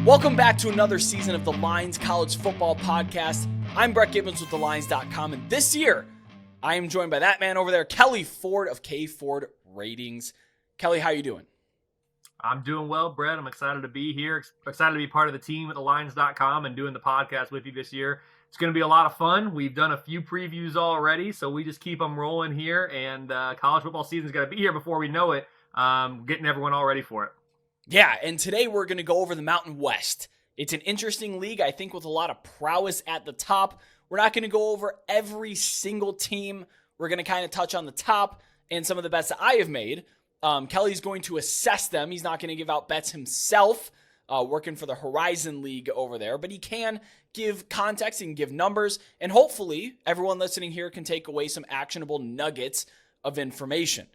Welcome back to another season of the Lines College Football Podcast. I'm Brett Gibbons with TheLines.com, and this year I am joined by that man over there, Kelley Ford of K Ford Ratings. Kelley, how you doing? I'm doing well, Brett. I'm excited to be here, excited to be part of the team at TheLines.com and doing the podcast with you this year. It's going to be a lot of fun. We've done a few previews already, so we just keep them rolling here, and college football season is going to be here before we know it, getting everyone all ready for it. Yeah, and today we're going to go over the Mountain West. It's an interesting league, I think, with a lot of prowess at the top. We're not going to go over every single team. We're going to kind of touch on the top and some of the bets that I have made. Kelley's going to assess them. He's not going to give out bets himself, working for the Horizon League over there, but he can give context and give numbers, and hopefully everyone listening here can take away some actionable nuggets of information.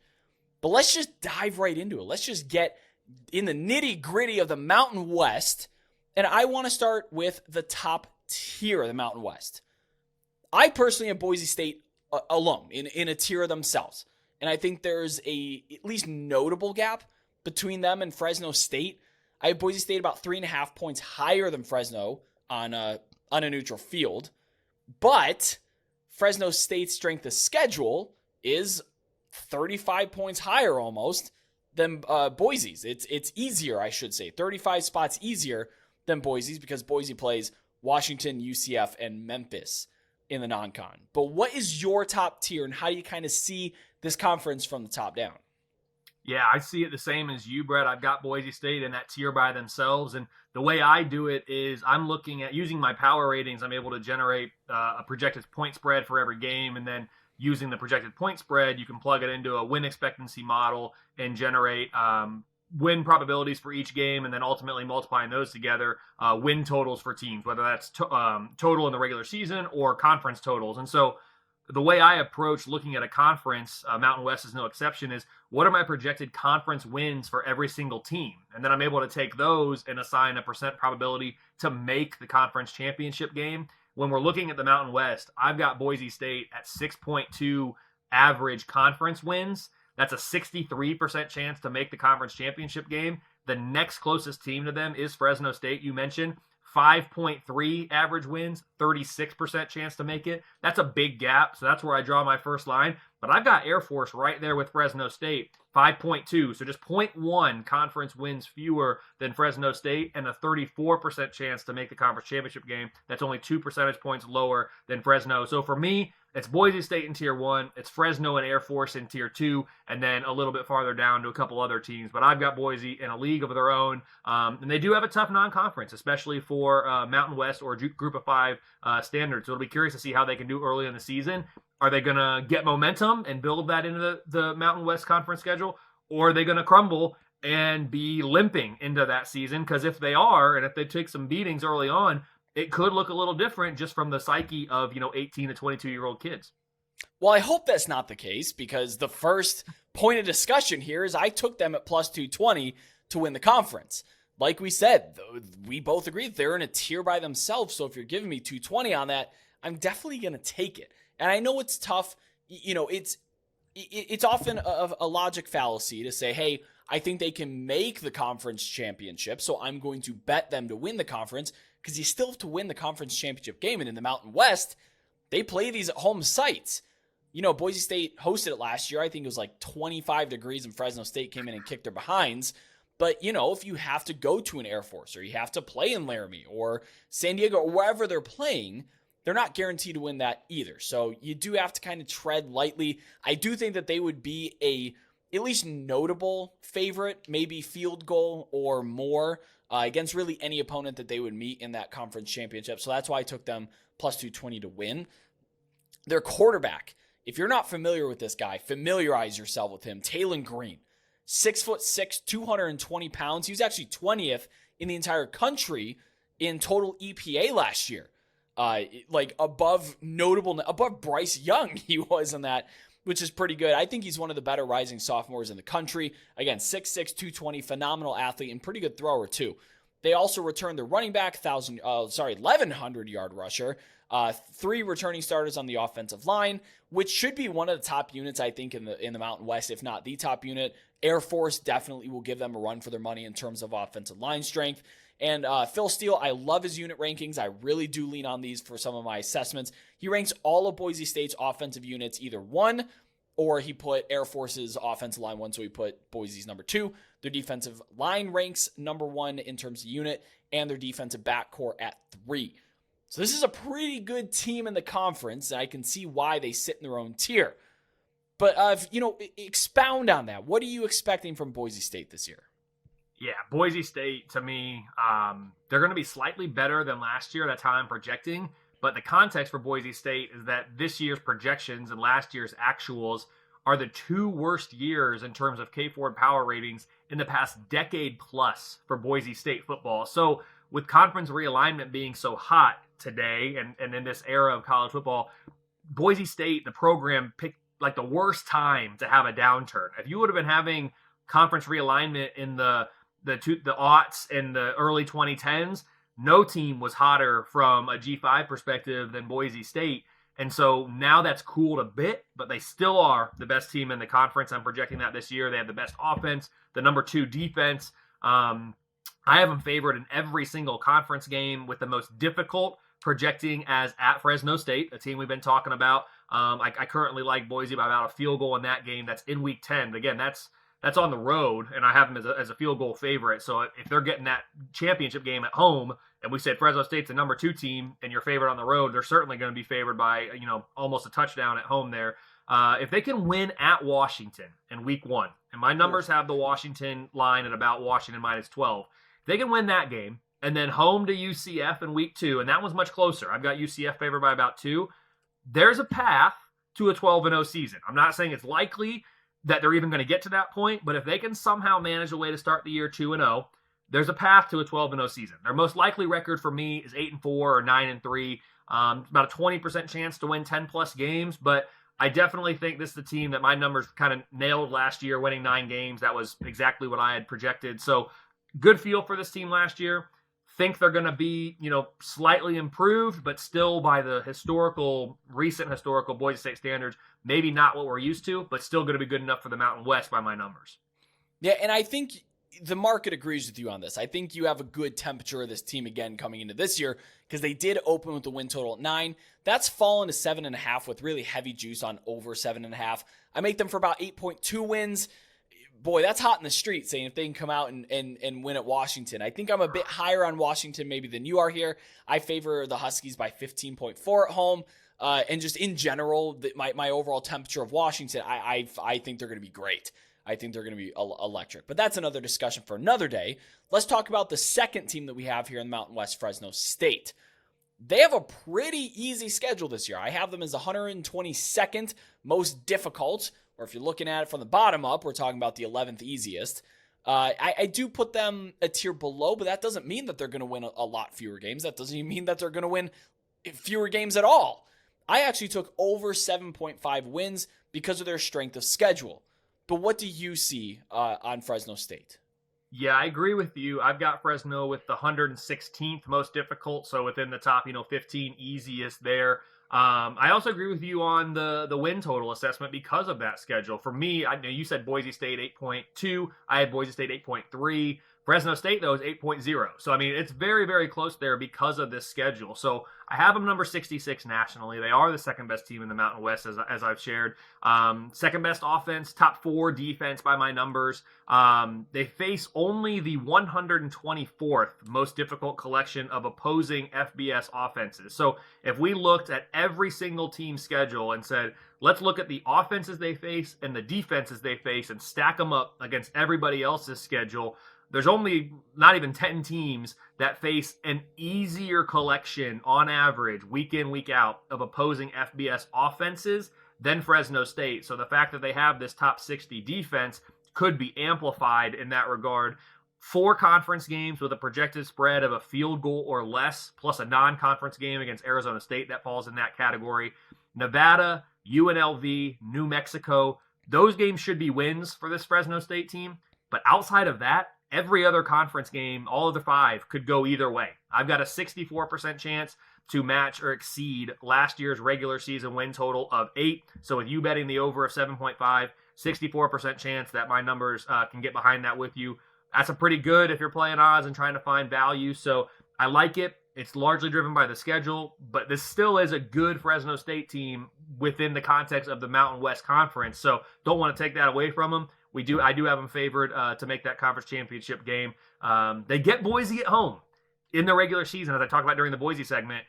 But let's just dive right into it. Let's just get in the nitty-gritty of the Mountain West, and I want to start with the top tier of the Mountain West. I personally have Boise State alone in a tier themselves, and I think there's a at least notable gap between them and Fresno State. I have Boise State about 3.5 points higher than Fresno on a neutral field, but Fresno State's strength of schedule is 35 points higher almost than Boise's. It's easier, I should say. 35 spots easier than Boise's because Boise plays Washington, UCF, and Memphis in the non-con. But what is your top tier, and how do you kind of see this conference from the top down? Yeah, I see it the same as you, Brett. I've got Boise State in that tier by themselves, and the way I do it is I'm looking at using my power ratings. I'm able to generate a projected point spread for every game, and then using the projected point spread, you can plug it into a win expectancy model and generate win probabilities for each game, and then ultimately multiplying those together, win totals for teams, whether that's total in the regular season or conference totals. And so the way I approach looking at a conference, Mountain West is no exception, is what are my projected conference wins for every single team? And then I'm able to take those and assign a percent probability to make the conference championship game. When we're looking at the Mountain West, I've got Boise State at 6.2 average conference wins. That's a 63% chance to make the conference championship game. The next closest team to them is Fresno State, you mentioned. 5.3 average wins, 36% chance to make it. That's a big gap, so that's where I draw my first line. But I've got Air Force right there with Fresno State, 5.2. So just 0.1 conference wins fewer than Fresno State, and a 34% chance to make the conference championship game. That's only 2 percentage points lower than Fresno. So for me, it's Boise State in Tier 1, it's Fresno and Air Force in Tier 2, and then a little bit farther down to a couple other teams. But I've got Boise in a league of their own, and they do have a tough non-conference, especially for Mountain West or Group of 5 standards. So it'll be curious to see how they can do early in the season. Are they going to get momentum and build that into the Mountain West Conference schedule, or are they going to crumble and be limping into that season? Because if they are, and if they take some beatings early on, it could look a little different just from the psyche of, 18 to 22-year-old kids. Well, I hope that's not the case, because the first point of discussion here is I took them at plus 220 to win the conference. Like we said, we both agree they're in a tier by themselves, so if you're giving me 220 on that, I'm definitely going to take it. And I know it's tough. It's often a logic fallacy to say, hey, I think they can make the conference championship, so I'm going to bet them to win the conference, because you still have to win the conference championship game. And in the Mountain West, they play these at home sites. Boise State hosted it last year. I think it was like 25 degrees, and Fresno State came in and kicked their behinds. But, if you have to go to an Air Force, or you have to play in Laramie or San Diego or wherever they're playing, they're not guaranteed to win that either. So you do have to kind of tread lightly. I do think that they would be a at least notable favorite, maybe field goal or more, against really any opponent that they would meet in that conference championship. So that's why I took them plus 220 to win. Their quarterback, if you're not familiar with this guy, familiarize yourself with him. Talon Green, 6'6", 220 pounds. He was actually 20th in the entire country in total EPA last year. Above Bryce Young, he was in that, which is pretty good. I think he's one of the better rising sophomores in the country. Again, 6'6", 220, phenomenal athlete and pretty good thrower too. They also returned their running back, 1,100-yard rusher, 3 returning starters on the offensive line, which should be one of the top units, I think, in the Mountain West, if not the top unit. Air Force definitely will give them a run for their money in terms of offensive line strength. And Phil Steele, I love his unit rankings. I really do lean on these for some of my assessments. He ranks all of Boise State's offensive units either 1, or he put Air Force's offensive line 1, so he put Boise's number 2. Their defensive line ranks number 1 in terms of unit, and their defensive backcourt at 3. So this is a pretty good team in the conference, and I can see why they sit in their own tier. But, expound on that. What are you expecting from Boise State this year? Yeah, Boise State, to me, they're going to be slightly better than last year. That's how I'm projecting. But the context for Boise State is that this year's projections and last year's actuals are the 2 worst years in terms of K Ford power ratings in the past decade plus for Boise State football. So with conference realignment being so hot today and in this era of college football, Boise State, the program, picked like the worst time to have a downturn. If you would have been having conference realignment in the aughts and the early 2010s, no team was hotter from a G5 perspective than Boise State. And so now that's cooled a bit, but they still are the best team in the conference. I'm projecting that this year. They have the best offense, the number 2 defense. I have them favored in every single conference game, with the most difficult projecting as at Fresno State, a team we've been talking about. I currently like Boise by about a field goal in that game. That's in week 10. Again, that's on the road, and I have them as a field goal favorite. So if they're getting that championship game at home, and we said Fresno State's the number 2 team, and you're favored on the road, they're certainly going to be favored by almost a touchdown at home there. If they can win at Washington in week 1, and my numbers have the Washington line at about Washington minus 12, if they can win that game, and then home to UCF in week 2, and that was much closer. I've got UCF favored by about 2. There's a path to a 12-0 season. I'm not saying it's likely that they're even going to get to that point, but if they can somehow manage a way to start the year 2-0, there's a path to a 12-0 season. Their most likely record for me is 8-4 or 9-3. About a 20% chance to win 10-plus games, but I definitely think this is the team that my numbers kind of nailed last year, winning 9 games. That was exactly what I had projected. So good feel for this team last year. Think they're going to be, slightly improved, but still by the recent historical Boise State standards, maybe not what we're used to, but still going to be good enough for the Mountain West by my numbers. Yeah, and I think the market agrees with you on this. I think you have a good temperature of this team again coming into this year, because they did open with the win total at 9. That's fallen to 7.5 with really heavy juice on over 7.5. I make them for about 8.2 wins. Boy, that's hot in the street, saying if they can come out and win at Washington. I think I'm a bit higher on Washington maybe than you are here. I favor the Huskies by 15.4 at home. And just in general, my overall temperature of Washington, I think they're going to be great. I think they're going to be electric. But that's another discussion for another day. Let's talk about the second team that we have here in the Mountain West, Fresno State. They have a pretty easy schedule this year. I have them as 122nd most difficult, or if you're looking at it from the bottom up, we're talking about the 11th easiest. I do put them a tier below, but that doesn't mean that they're going to win a lot fewer games. That doesn't even mean that they're going to win fewer games at all. I actually took over 7.5 wins because of their strength of schedule. But what do you see on Fresno State? Yeah, I agree with you. I've got Fresno with the 116th most difficult, so within the top, 15 easiest there. I also agree with you on the win total assessment because of that schedule. For me, I know you said Boise State 8.2. I had Boise State 8.3. Fresno State, though, is 8.0. So, it's very, very close there because of this schedule. So, I have them number 66 nationally. They are the second best team in the Mountain West, as I've shared. Second best offense, top 4 defense by my numbers. They face only the 124th most difficult collection of opposing FBS offenses. So, if we looked at every single team's schedule and said, let's look at the offenses they face and the defenses they face and stack them up against everybody else's schedule, there's only not even 10 teams that face an easier collection on average, week in, week out, of opposing FBS offenses than Fresno State. So the fact that they have this top 60 defense could be amplified in that regard. 4 conference games with a projected spread of a field goal or less, plus a non-conference game against Arizona State that falls in that category. Nevada, UNLV, New Mexico, those games should be wins for this Fresno State team. But outside of that, every other conference game, all of the 5, could go either way. I've got a 64% chance to match or exceed last year's regular season win total of 8. So with you betting the over of 7.5, 64% chance that my numbers can get behind that with you. That's a pretty good if you're playing odds and trying to find value. So I like it. It's largely driven by the schedule, but this still is a good Fresno State team within the context of the Mountain West Conference. So don't want to take that away from them. I do have them favored to make that conference championship game. They get Boise at home in the regular season, as I talked about during the Boise segment.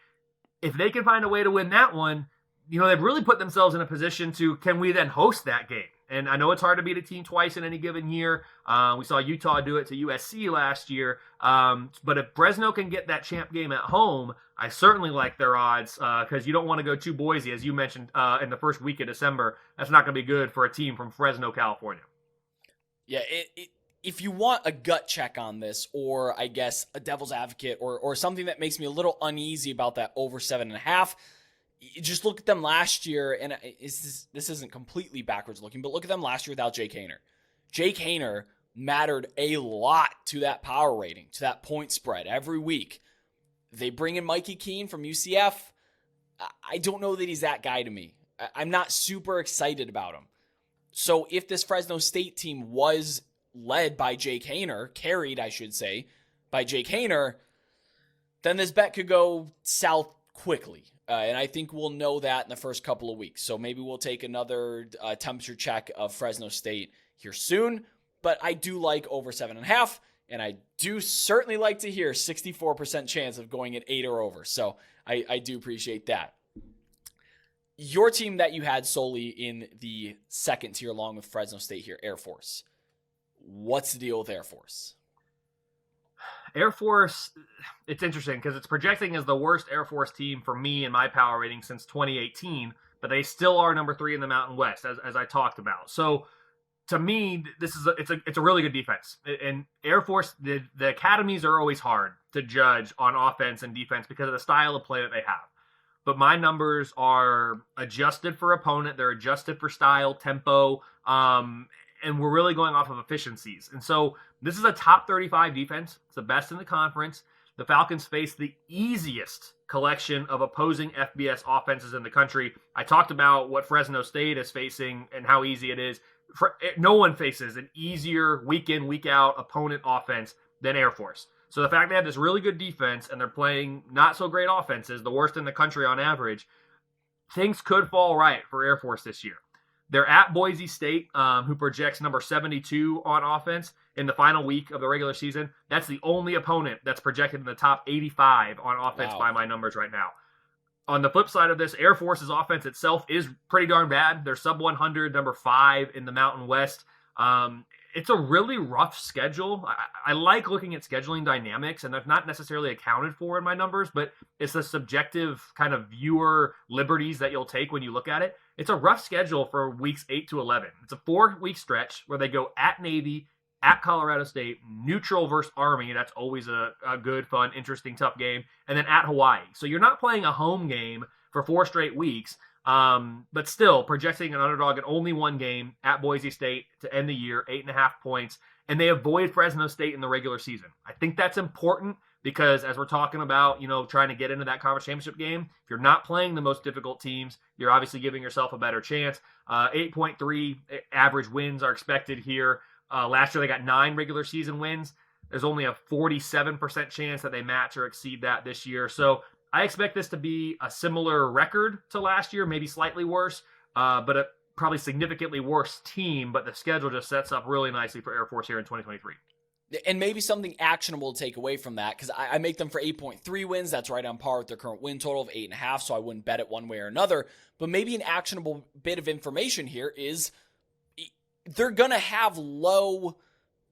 If they can find a way to win that one, they've really put themselves in a position to, can we then host that game? And I know it's hard to beat a team twice in any given year. We saw Utah do it to USC last year. But if Fresno can get that champ game at home, I certainly like their odds because you don't want to go to Boise, as you mentioned, in the first week of December. That's not going to be good for a team from Fresno, California. Yeah, if you want a gut check on this, or I guess a devil's advocate, or something that makes me a little uneasy about that over 7.5, just look at them last year, and this isn't completely backwards looking, but look at them last year without Jake Haener. Jake Haener mattered a lot to that power rating, to that point spread every week. They bring in Mikey Keene from UCF. I don't know that he's that guy to me. I'm not super excited about him. So if this Fresno State team was led by Jake Haener, carried, I should say, by Jake Haener, then this bet could go south quickly. And I think we'll know that in the first couple of weeks. So maybe we'll take another temperature check of Fresno State here soon. But I do like over 7.5. And I do certainly like to hear 64% chance of going at 8 or over. So I do appreciate that. Your team that you had solely in the second tier along with Fresno State here, Air Force. What's the deal with Air Force? Air Force, it's interesting because it's projecting as the worst Air Force team for me in my power rating since 2018, but they still are number 3 in the Mountain West, as I talked about. So to me, it's a really good defense. And Air Force, the academies are always hard to judge on offense and defense because of the style of play that they have. But my numbers are adjusted for opponent. They're adjusted for style, tempo, and we're really going off of efficiencies. And so this is a top 35 defense. It's the best in the conference. The Falcons face the easiest collection of opposing FBS offenses in the country. I talked about what Fresno State is facing and how easy it is. No one faces an easier week in, week out opponent offense than Air Force. So the fact they have this really good defense and they're playing not so great offenses, the worst in the country on average, things could fall right for Air Force this year. They're at Boise State, who projects number 72 on offense in the final week of the regular season. That's the only opponent that's projected in the top 85 on offense by my numbers right now. On the flip side of this, Air Force's offense itself is pretty darn bad. They're sub 100, number 5 in the Mountain West. It's a really rough schedule. I like looking at scheduling dynamics, and they're not necessarily accounted for in my numbers, but it's the subjective kind of viewer liberties that you'll take when you look at it. It's a rough schedule for weeks 8 to 11. It's a 4-week stretch where they go at Navy, at Colorado State, neutral versus Army. That's always a good, fun, interesting, tough game. And then at Hawaii. So you're not playing a home game for 4 straight weeks. But still projecting an underdog in only one game at Boise State to end the year, 8.5 points, and they avoid Fresno State in the regular season. I think that's important because as we're talking about, trying to get into that conference championship game, if you're not playing the most difficult teams, you're obviously giving yourself a better chance. 8.3 average wins are expected here. Last year they got 9 regular season wins. There's only a 47% chance that they match or exceed that this year. So I expect this to be a similar record to last year, maybe slightly worse, but a probably significantly worse team. But the schedule just sets up really nicely for Air Force here in 2023. And maybe something actionable to take away from that, because I make them for 8.3 wins. That's right on par with their current win total of 8.5, so I wouldn't bet it one way or another. But maybe an actionable bit of information here is they're going to have low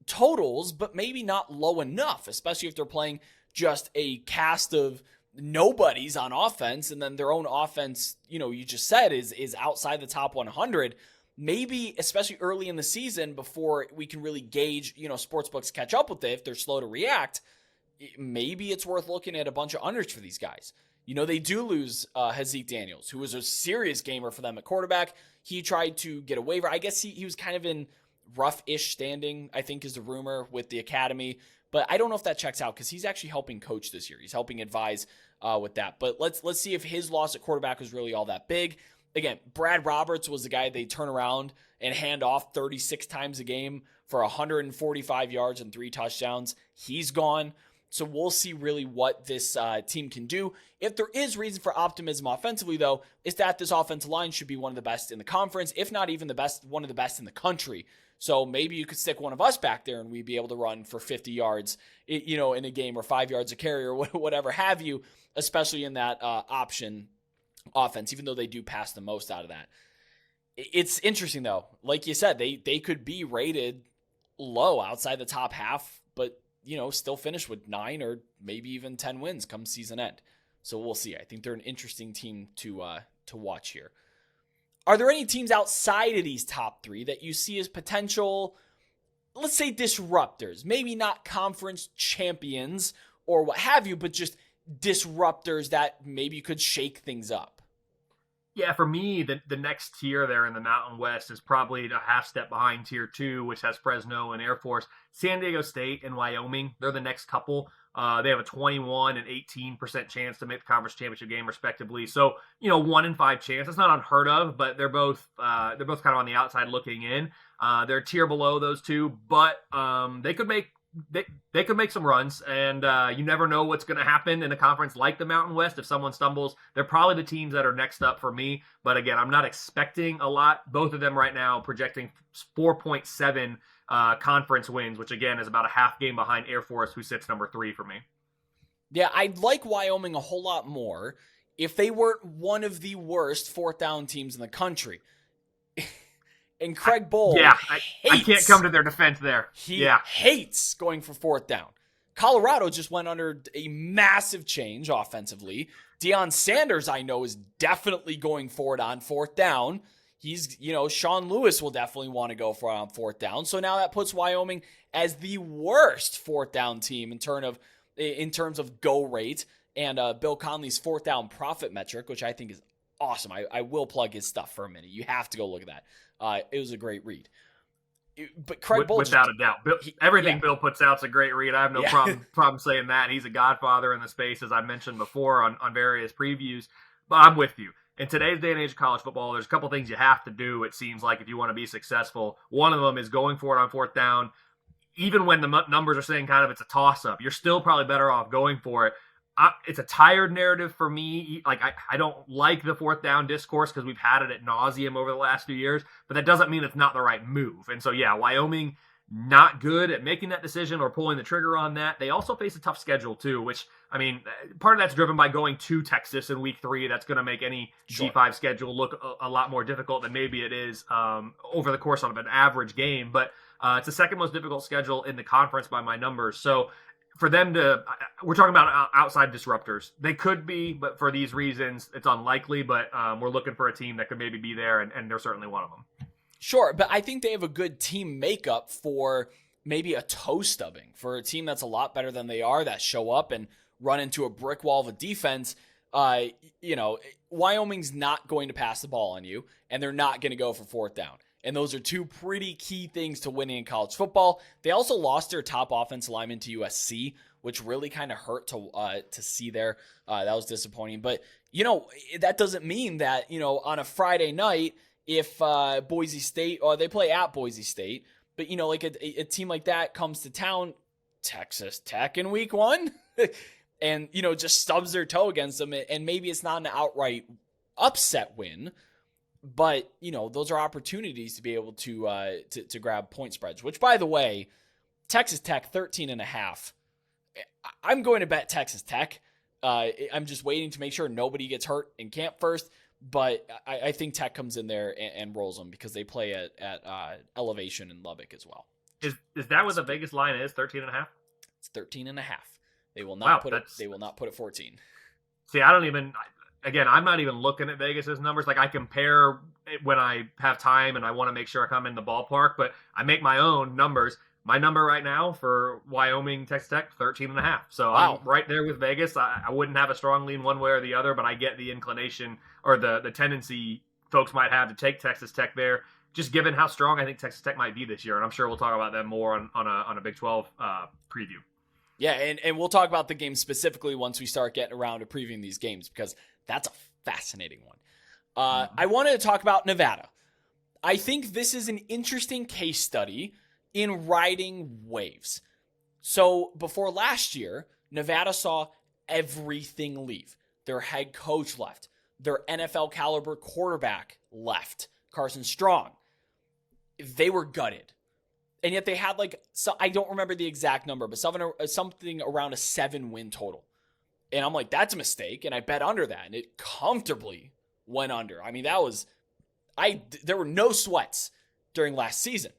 totals, but maybe not low enough, especially if they're playing just a cast of nobodies on offense, and then their own offense, you just said is outside the top 100. Maybe, especially early in the season before we can really gauge, sportsbooks catch up with it if they're slow to react, maybe it's worth looking at a bunch of unders for these guys. They do lose Hazik Daniels, who was a serious gamer for them at quarterback. He tried to get a waiver. I guess he was kind of in rough-ish standing, I think is the rumor, with the academy. But I don't know if that checks out because he's actually helping coach this year. He's helping advise with that. But let's see if his loss at quarterback was really all that big. again, Brad Roberts was the guy they turn around and hand off 36 times a game for 145 yards and 3 touchdowns. He's gone. So we'll see really what this team can do. If there is reason for optimism offensively, though, is that this offensive line should be one of the best in the conference, if not even the best, one of the best in the country. So maybe you could stick one of us back there and we'd be able to run for 50 yards, in a game, or 5 yards a carry, or whatever have you, especially in that option offense, even though they do pass the most out of that. It's interesting, though. Like you said, they could be rated low outside the top half, but still finish with 9 or maybe even 10 wins come season end. So we'll see. I think they're an interesting team to watch here. Are there any teams outside of these top 3 that you see as potential, let's say, disruptors? Maybe not conference champions or what have you, but just disruptors that maybe could shake things up. Yeah, for me, the next tier there in the Mountain West is probably a half step behind tier 2, which has Fresno and Air Force. San Diego State and Wyoming, they're the next couple. They have a 21 and 18% chance to make the conference championship game, respectively. So, 1 in 5 chance. That's not unheard of, but they're both kind of on the outside looking in. They're a tier below those two, but they could make some runs, and you never know what's going to happen in a conference like the Mountain West. If someone stumbles, they're probably the teams that are next up for me. But again, I'm not expecting a lot. Both of them right now projecting 4.7 conference wins, which again is about a half game behind Air Force, who sits number 3 for me. Yeah, I'd like Wyoming a whole lot more if they weren't one of the worst 4th down teams in the country. And Craig Bohl, I can't come to their defense there. He hates going for 4th down. Colorado just went under a massive change offensively. Deion Sanders, I know, is definitely going for it on 4th down. He's, Sean Lewis will definitely want to go for it on 4th down. So now that puts Wyoming as the worst 4th down team in terms of go rate and Bill Conley's 4th down profit metric, which I think is awesome. I will plug his stuff for a minute. You have to go look at that. It was a great read. But Craig Bohl, without a doubt, everything Bill puts out is a great read. I have no problem saying that. He's a godfather in the space, as I mentioned before on various previews. But I'm with you. In today's day and age of college football, there's a couple things you have to do, it seems like, if you want to be successful. One of them is going for it on 4th down. Even when the numbers are saying kind of it's a toss-up, you're still probably better off going for it. It's a tired narrative for me. Like, I don't like the 4th down discourse because we've had it ad nauseum over the last few years, but that doesn't mean it's not the right move. And so, Wyoming, not good at making that decision or pulling the trigger on that. They also face a tough schedule too, which, part of that's driven by going to Texas in week 3. That's going to make any G5 schedule look a lot more difficult than maybe it is over the course of an average game. But it's the second most difficult schedule in the conference by my numbers. So for them we're talking about outside disruptors. They could be, but for these reasons, it's unlikely. But we're looking for a team that could maybe be there, and they're certainly one of them. Sure, but I think they have a good team makeup for maybe a toe stubbing, for a team that's a lot better than they are, that show up and run into a brick wall of a defense. Wyoming's not going to pass the ball on you, and they're not going to go for 4th down. And those are two pretty key things to winning in college football. They also lost their top offensive lineman to USC, which really kind of hurt to see there. That was disappointing. But, that doesn't mean that, on a Friday night, if Boise State, or they play at Boise State, but, like a team like that comes to town, Texas Tech in week 1, and, just stubs their toe against them, and maybe it's not an outright upset win, but, those are opportunities to be able to grab point spreads, which, by the way, Texas Tech 13.5. I'm going to bet Texas Tech. I'm just waiting to make sure nobody gets hurt in camp first, but I think Tech comes in there and rolls them because they play at elevation in Lubbock as well. Is that what the Vegas line is? 13.5? It's 13.5. They will not put it. They will not put it 14. See, I don't even. Again, I'm not even looking at Vegas's numbers. Like, I compare it when I have time and I want to make sure I come in the ballpark, but I make my own numbers. My number right now for Wyoming, Texas Tech, 13.5. So wow. I'm right there with Vegas. I wouldn't have a strong lean one way or the other, but I get the inclination or the tendency folks might have to take Texas Tech there, just given how strong I think Texas Tech might be this year. And I'm sure we'll talk about them more on a Big 12 preview. Yeah, and we'll talk about the game specifically once we start getting around to previewing these games, because that's a fascinating one. I wanted to talk about Nevada. I think this is an interesting case study in riding waves. So before last year, Nevada saw everything leave. Their head coach left. Their NFL caliber quarterback left. Carson Strong. They were gutted. And yet they had I don't remember the exact number, but something around a 7-win total. And I'm like, that's a mistake. And I bet under that. And it comfortably went under. I mean, there were no sweats during last season.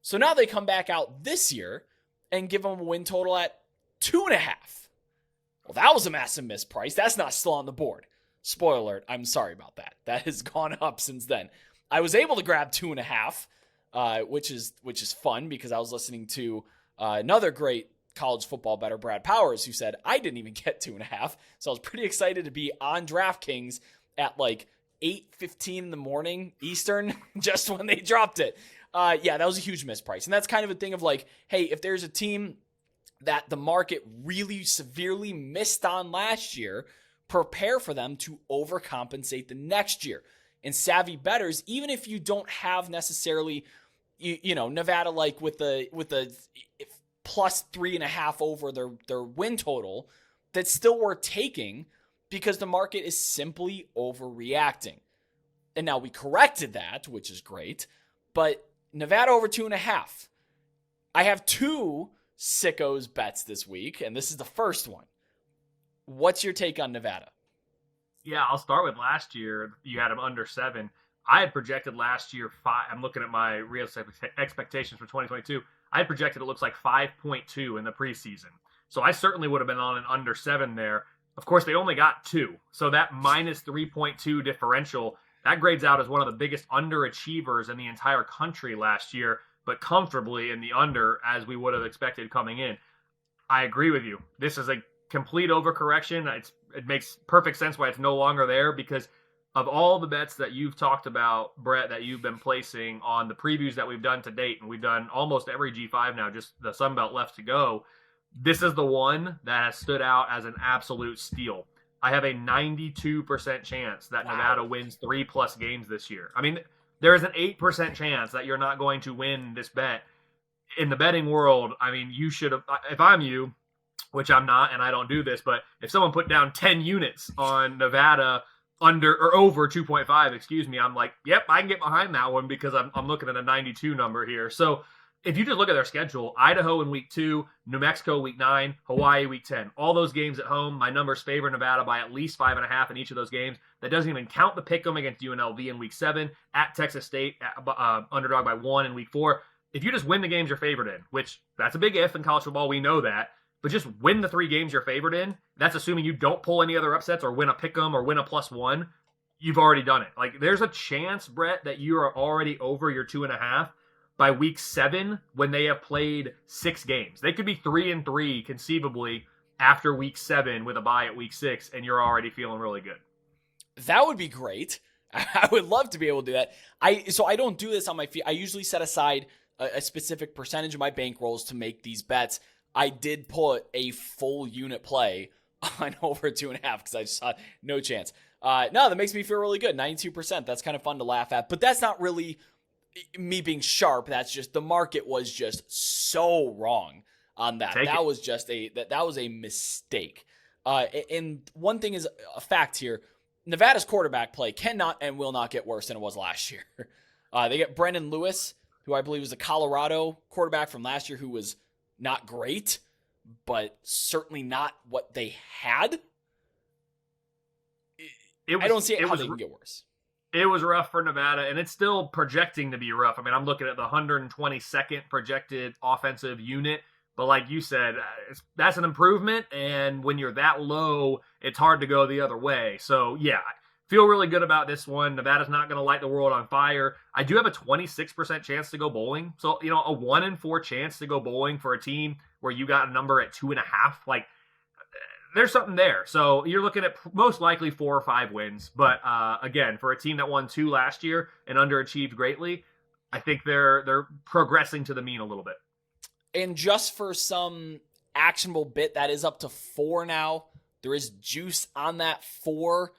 So now they come back out this year and give them a win total at 2.5. Well, that was a massive misprice. That's not still on the board. Spoiler alert, I'm sorry about that. That has gone up since then. I was able to grab 2.5, which is fun because I was listening to another great college football bettor, Brad Powers, who said I didn't even get 2.5. So I was pretty excited to be on DraftKings at 8:15 in the morning Eastern, just when they dropped it. Yeah, that was a huge misprice. And that's kind of a thing of hey, if there's a team that the market really severely missed on last year, prepare for them to overcompensate the next year. And savvy bettors, even if you don't have necessarily, Nevada with the plus 3.5 over their win total, that's still worth taking because the market is simply overreacting. And now we corrected that, which is great, but Nevada over 2.5. I have 2 SICKO's bets this week, and this is the first one. What's your take on Nevada? Yeah, I'll start with last year. You had them under 7. I had projected last year 5. I'm looking at my real expectations for 2022. I had projected it looks like 5.2 in the preseason. So I certainly would have been on an under 7 there. Of course, they only got 2. So that minus 3.2 differential, that grades out as one of the biggest underachievers in the entire country last year, but comfortably in the under as we would have expected coming in. I agree with you. This is a complete overcorrection. It makes perfect sense why it's no longer there because of all the bets that you've talked about, Brett, that you've been placing on the previews that we've done to date, and we've done almost every G5 now, just the Sun Belt left to go, this is the one that has stood out as an absolute steal. I have a 92% chance that Nevada wins 3+ games this year. I mean, there is an 8% chance that you're not going to win this bet. In the betting world, I mean, you should have, if I'm you, which I'm not, and I don't do this, but if someone put down 10 units on Nevada under or over 2.5, I'm like, yep, I can get behind that one because I'm looking at a 92 number here. So if you just look at their schedule, Idaho in week 2, New Mexico week 9, Hawaii week 10, all those games at home, my numbers favor Nevada by at least 5.5 in each of those games. That doesn't even count the pick'em against UNLV in week 7, at Texas State, underdog by 1 in week 4. If you just win the games you're favored in, which that's a big if in college football, we know that, but just win the 3 games you're favored in, that's assuming you don't pull any other upsets or win a pick'em or win a +1, you've already done it. There's a chance, Brett, that you are already over your 2.5 by week 7 when they have played 6 games. They could be 3-3 conceivably after week 7 with a bye at week 6, and you're already feeling really good. That would be great. I would love to be able to do that. So I don't do this on my feet. I usually set aside a specific percentage of my bankrolls to make these bets. I did put a full unit play on over 2.5 because I just thought no chance. No, that makes me feel really good. 92%. That's kind of fun to laugh at, but that's not really me being sharp. That's just the market was just so wrong on that. That was just that was a mistake. And one thing is a fact here: Nevada's quarterback play cannot and will not get worse than it was last year. They get Brendan Lewis, who I believe was a Colorado quarterback from last year, who was not great, but certainly not what they had. I don't see how they can get worse. It was rough for Nevada, and it's still projecting to be rough. I mean, I'm looking at the 122nd projected offensive unit, but like you said, that's an improvement, and when you're that low, it's hard to go the other way. So, yeah, I feel really good about this one. Nevada's not going to light the world on fire. I do have a 26% chance to go bowling. So, a 1 in 4 chance to go bowling for a team where you got a number at 2.5. There's something there. So you're looking at most likely 4 or 5 wins. But again, for a team that won 2 last year and underachieved greatly, I think they're progressing to the mean a little bit. And just for some actionable bit, that is up to 4 now. There is juice on that 4.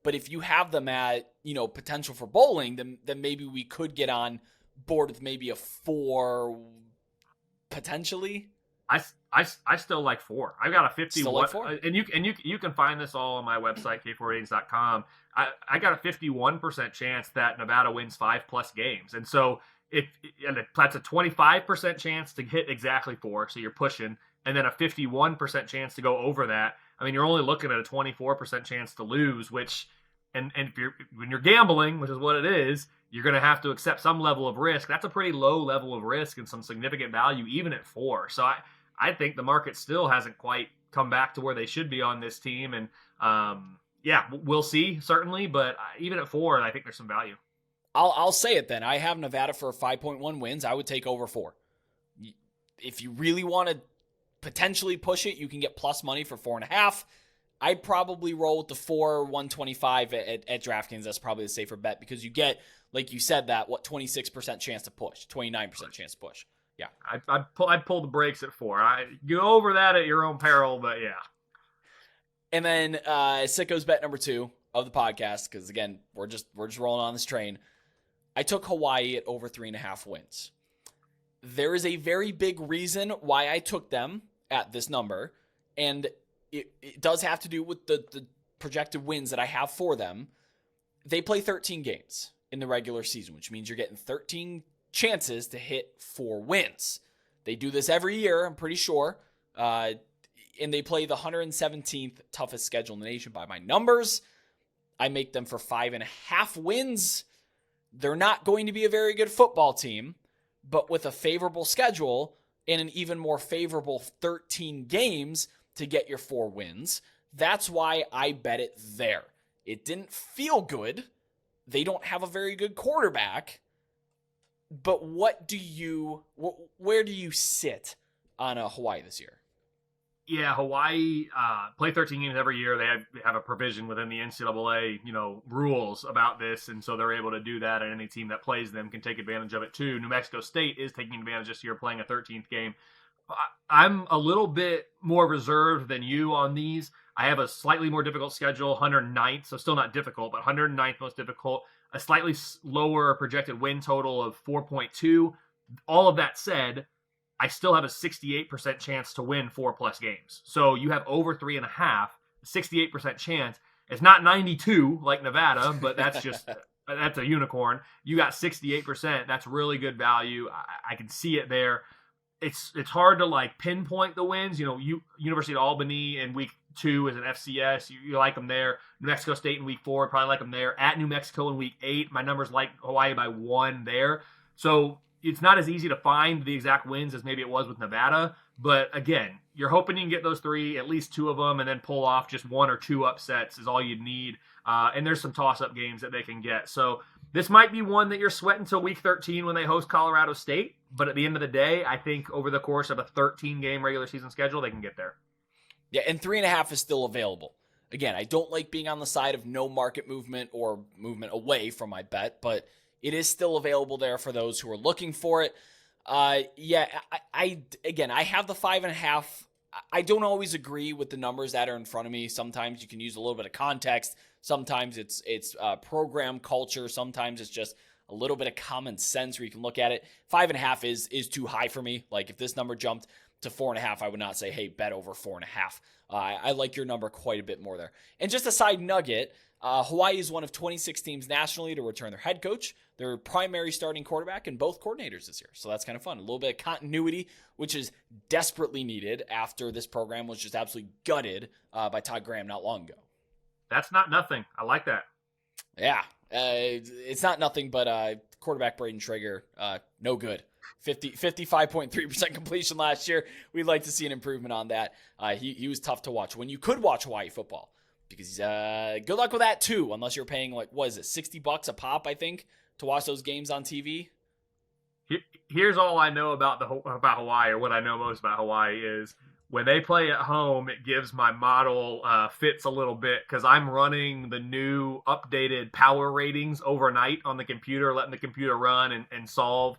But if you have them at, potential for bowling, then maybe we could get on board with maybe a 4 potentially. I still like 4. I've got a 51, like 4? And you can find this all on my website, k4ratings.com. I got a 51% chance that Nevada wins 5+ games, and so that's a 25% chance to hit exactly 4, so you're pushing, and then a 51% chance to go over that. I mean, you're only looking at a 24% chance to lose, which, and when you're gambling, which is what it is, you're going to have to accept some level of risk. That's a pretty low level of risk and some significant value, even at 4. So I think the market still hasn't quite come back to where they should be on this team. And we'll see, certainly. But even at 4, I think there's some value. I'll say it then. I have Nevada for 5.1 wins. I would take over 4. If you really want to potentially push it, you can get plus money for 4.5. I'd probably roll with the 125 at DraftKings. That's probably the safer bet because you get, like you said, that 26% chance to push, 29% chance to push. Yeah, I'd pull the brakes at 4. I go over that at your own peril, but yeah. And then Sicko's bet number 2 of the podcast, because again, we're just rolling on this train. I took Hawaii at over 3.5 wins. There is a very big reason why I took them at this number, and it does have to do with the projected wins that I have for them. They play 13 games in the regular season, which means you're getting 13 chances to hit 4 wins. They do this every year, I'm pretty sure. And they play the 117th toughest schedule in the nation by my numbers. I make them for 5.5 wins. They're not going to be a very good football team, but with a favorable schedule and an even more favorable 13 games to get your 4 wins, that's why I bet it there. It didn't feel good. They don't have a very good quarterback. But where do you sit on Hawaii this year? Yeah, Hawaii play 13 games every year. They have a provision within the NCAA, rules about this, and so they're able to do that, and any team that plays them can take advantage of it too. New Mexico State is taking advantage this year, playing a 13th game. I'm a little bit more reserved than you on these. I have a slightly more difficult schedule, 109th, so still not difficult, but 109th most difficult. A slightly lower projected win total of 4.2. All of that said, I still have a 68% chance to win 4+ games. So you have over 3.5, 68% chance. It's not 92 like Nevada, but that's just that's a unicorn. You got 68%. That's really good value. I can see it there. It's hard to pinpoint the wins. University of Albany in week 2 is an FCS. You like them there. New Mexico State in week 4, probably like them there. At New Mexico in week 8, my numbers like Hawaii by 1 there. So it's not as easy to find the exact wins as maybe it was with Nevada. But again, you're hoping you can get those 3, at least 2 of them, and then pull off just 1 or 2 upsets is all you'd need. And there's some toss-up games that they can get. So this might be one that you're sweating until week 13 when they host Colorado State. But at the end of the day, I think over the course of a 13-game regular season schedule, they can get there. Yeah, and 3.5 is still available. Again, I don't like being on the side of no market movement or movement away from my bet, but it is still available there for those who are looking for it. I have the 5.5. I don't always agree with the numbers that are in front of me. Sometimes you can use a little bit of context. Sometimes it's program culture. Sometimes it's just a little bit of common sense where you can look at it. 5.5 is too high for me. Like if this number jumped to 4.5, I would not say, hey, bet over 4.5. I like your number quite a bit more there. And just a side nugget, Hawaii is one of 26 teams nationally to return their head coach, their primary starting quarterback, and both coordinators this year. So that's kind of fun. A little bit of continuity, which is desperately needed after this program was just absolutely gutted by Todd Graham not long ago. That's not nothing. I like that. Yeah. It's not nothing, but quarterback Braden Traeger, no good. 55.3% completion last year. We'd like to see an improvement on that. He was tough to watch when you could watch Hawaii football, because good luck with that too, unless you're paying $60 a pop, I think, to watch those games on TV. Here's all I know about Hawaii, or what I know most about Hawaii is when they play at home, it gives my model fits a little bit, because I'm running the new updated power ratings overnight on the computer, letting the computer run and solve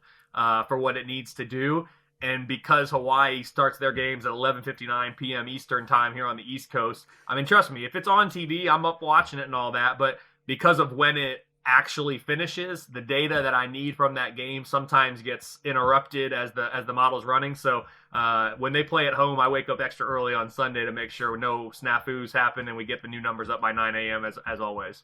for what it needs to do. And because Hawaii starts their games at 11:59 p.m. Eastern time here on the East Coast, I mean, trust me, if it's on TV, I'm up watching it and all that. But because of when it actually finishes, the data that I need from that game sometimes gets interrupted as the model's running. So when they play at home, I wake up extra early on Sunday to make sure no snafus happen and we get the new numbers up by 9 a.m. as always.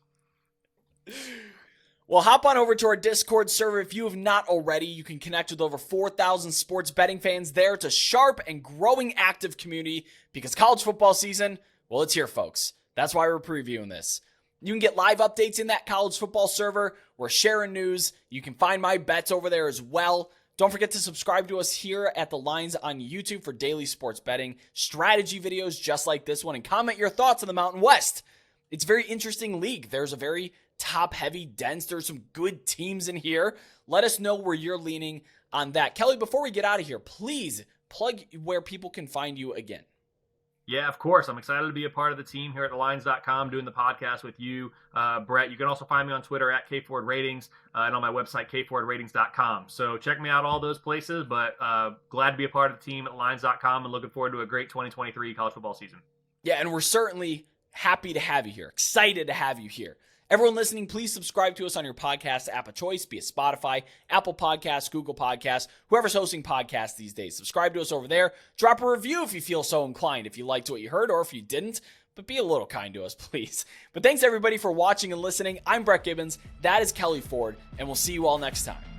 Well, hop on over to our Discord server if you have not already. You can connect with over 4,000 sports betting fans there. It's a sharp and growing active community because college football season, well, it's here, folks. That's why we're previewing this. You can get live updates in that college football server. We're sharing news. You can find my bets over there as well. Don't forget to subscribe to us here at The Lines on YouTube for daily sports betting, strategy videos just like this one, and comment your thoughts on the Mountain West. It's a very interesting league. There's a very top-heavy, dense. There's some good teams in here. Let us know where you're leaning on that. Kelly, before we get out of here, please plug where people can find you again. Yeah, of course. I'm excited to be a part of the team here at thelines.com doing the podcast with you, Brett. You can also find me on Twitter at KFordRatings and on my website, kfordratings.com. So check me out all those places, but glad to be a part of the team at thelines.com and looking forward to a great 2023 college football season. Yeah, and we're certainly happy to have you here. Excited to have you here. Everyone listening, please subscribe to us on your podcast app of choice, be it Spotify, Apple Podcasts, Google Podcasts, whoever's hosting podcasts these days. Subscribe to us over there. Drop a review if you feel so inclined, if you liked what you heard or if you didn't, but be a little kind to us, please. But thanks everybody for watching and listening. I'm Brett Gibbons. That is Kelley Ford, and we'll see you all next time.